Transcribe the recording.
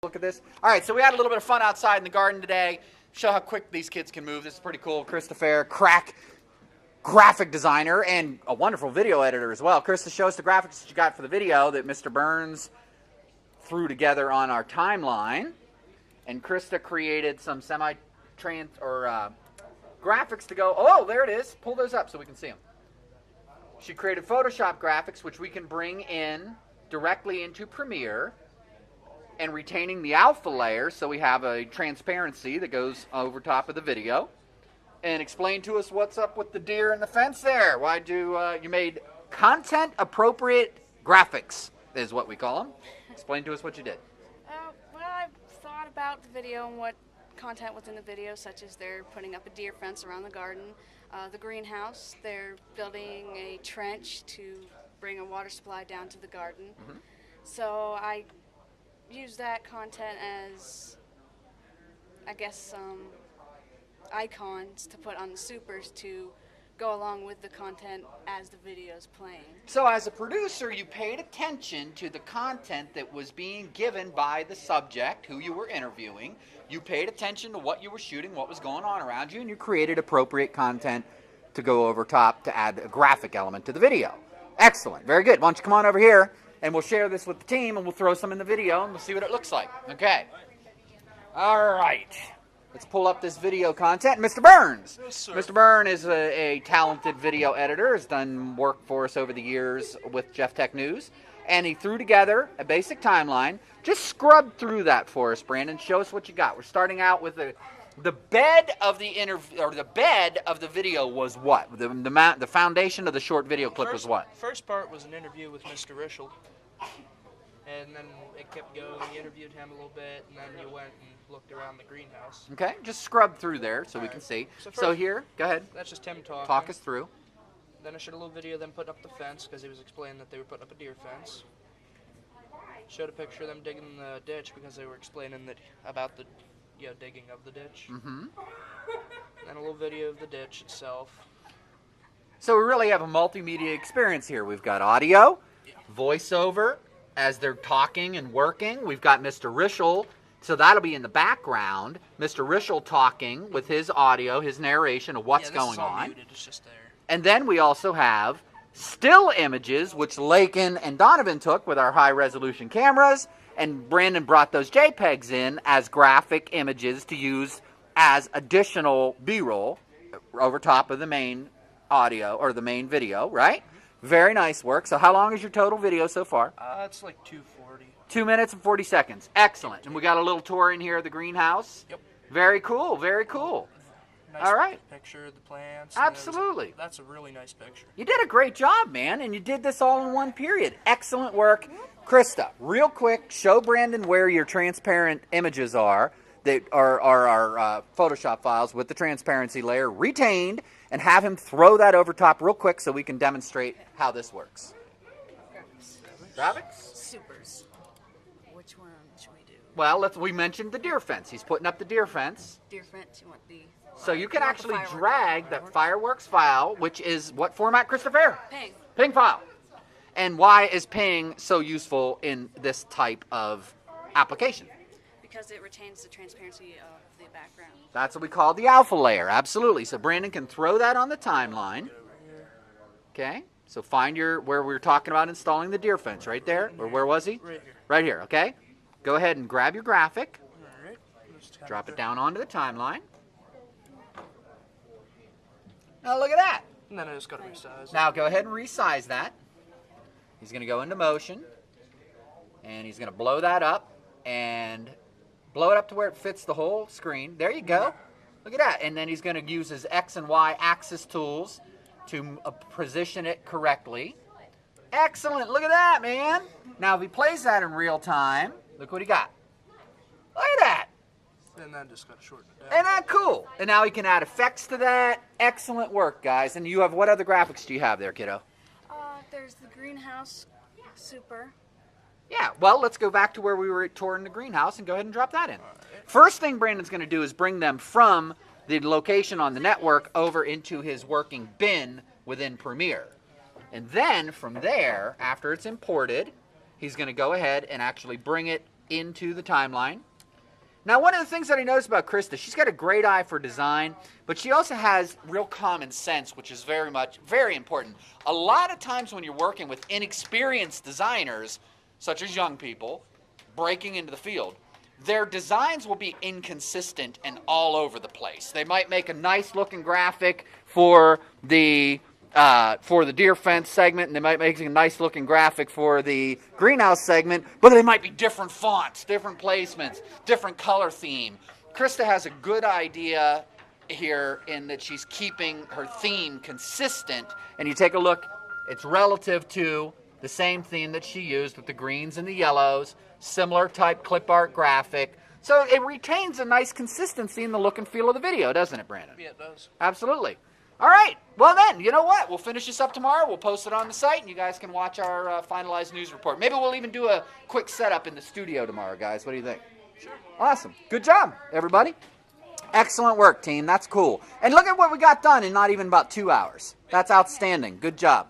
Look at this. All right, so we had a little bit of fun outside in the garden today. Show how quick these kids can move. This is pretty cool. Christopher, crack graphic designer and a wonderful video editor as well. Krista, show us the graphics that you got for the video that Mr. Burns threw together on our timeline. And Krista created some semi-trans or graphics to go. Oh, there it is. Pull those up so we can see them. She created Photoshop graphics, which we can bring in directly into Premiere, and retaining the alpha layer so we have a transparency that goes over top of the video. And explain to us what's up with the deer and the fence there. Why do you made content appropriate graphics is what we call them. Explain to us what you did. Well, I thought about the video and what content was in the video, such as they're putting up a deer fence around the garden, the greenhouse, they're building a trench to bring a water supply down to the garden. Mm-hmm. So I use that content as, I guess, icons to put on the supers to go along with the content as the video's playing. So as a producer, you paid attention to the content that was being given by the subject who you were interviewing. You paid attention to what you were shooting, what was going on around you, and you created appropriate content to go over top to add a graphic element to the video. Excellent. Very good. Why don't you come on over here, and we'll share this with the team, and we'll throw some in the video, and we'll see what it looks like. Okay. All right. Let's pull up this video content. Mr. Burns. Yes, sir. Mr. Burns is a talented video editor, has done work for us over the years with Jeff Tech News, and he threw together a basic timeline. Just scrub through that for us, Brandon. Show us what you got. We're starting out with the bed of the interview, or the bed of the video was what? The foundation of the short video clip was what? First part was an interview with Mr. Rischel, and then it kept going. You interviewed him a little bit, and then you went and looked around the greenhouse. Okay, just scrub through there so we can see. So here, go ahead. That's just him talking. Talk us through. Then I showed a little video of them putting up the fence, because he was explaining that they were putting up a deer fence. Showed a picture of them digging the ditch, because they were explaining that about the digging of the ditch. Mm-hmm. And a little video of the ditch itself. So we really have a multimedia experience here. We've got audio, voiceover as they're talking and working. We've got Mr. Rischel, so that'll be in the background. Mr. Rischel talking with his audio, his narration of what's going on. Muted. It's just there. And then we also have still images, which Lakin and Donovan took with our high-resolution cameras, and Brandon brought those JPEGs in as graphic images to use as additional B-roll over top of the main audio, or the main video, right? Mm-hmm. Very nice work. So how long is your total video so far? It's like 2:40. 2 minutes and 40 seconds. Excellent. And we got a little tour in here of the greenhouse. Yep. Very cool, very cool. Nice all right. Picture of the plants. Absolutely. That's a really nice picture. You did a great job, man, and you did this all in one period. Excellent work. Krista, real quick, show Brandon where your transparent images are that are our Photoshop files with the transparency layer retained, and have him throw that over top real quick so we can demonstrate how this works. Graphics? Supers. Which one should we do? Well, we mentioned the deer fence. He's putting up the deer fence. Deer fence, you want the... So you can actually drag that fireworks file, which is what format, Christopher? Ping. Ping file. And why is ping so useful in this type of application? Because it retains the transparency of the background. That's what we call the alpha layer, absolutely. So Brandon can throw that on the timeline. Okay, so find where we were talking about installing the deer fence, right there. Or where was he? Right here. Right here, okay. Go ahead and grab your graphic. All right. Drop it down onto the timeline. Now look at that. And then I just got to resize. Now go ahead and resize that. He's going to go into motion, and he's going to blow that up, and blow it up to where it fits the whole screen. There you go. Look at that. And then he's going to use his X and Y axis tools to position it correctly. Excellent. Look at that, man. Now if he plays that in real time, look what he got. Look at that. And then just got to shorten it down. Isn't that cool? And now he can add effects to that. Excellent work, guys. And you have, what other graphics do you have there, kiddo? There's the greenhouse super. Yeah, well, let's go back to where we were touring the greenhouse and go ahead and drop that in. First thing Brandon's going to do is bring them from the location on the network over into his working bin within Premiere. And then from there, after it's imported, he's going to go ahead and actually bring it into the timeline. Now, one of the things that I noticed about Krista, she's got a great eye for design, but she also has real common sense, which is very important. A lot of times when you're working with inexperienced designers, such as young people, breaking into the field, their designs will be inconsistent and all over the place. They might make a nice looking graphic for the deer fence segment, and they might make a nice looking graphic for the greenhouse segment, but they might be different fonts, different placements, different color theme. Krista has a good idea here in that she's keeping her theme consistent, and you take a look, it's relative to the same theme that she used with the greens and the yellows, similar type clip art graphic. So it retains a nice consistency in the look and feel of the video, doesn't it, Brandon? Yeah, it does. Absolutely. All right. Well, then, you know what? We'll finish this up tomorrow. We'll post it on the site, and you guys can watch our finalized news report. Maybe we'll even do a quick setup in the studio tomorrow, guys. What do you think? Sure. Awesome. Good job, everybody. Excellent work, team. That's cool. And look at what we got done in not even about 2 hours. That's outstanding. Good job.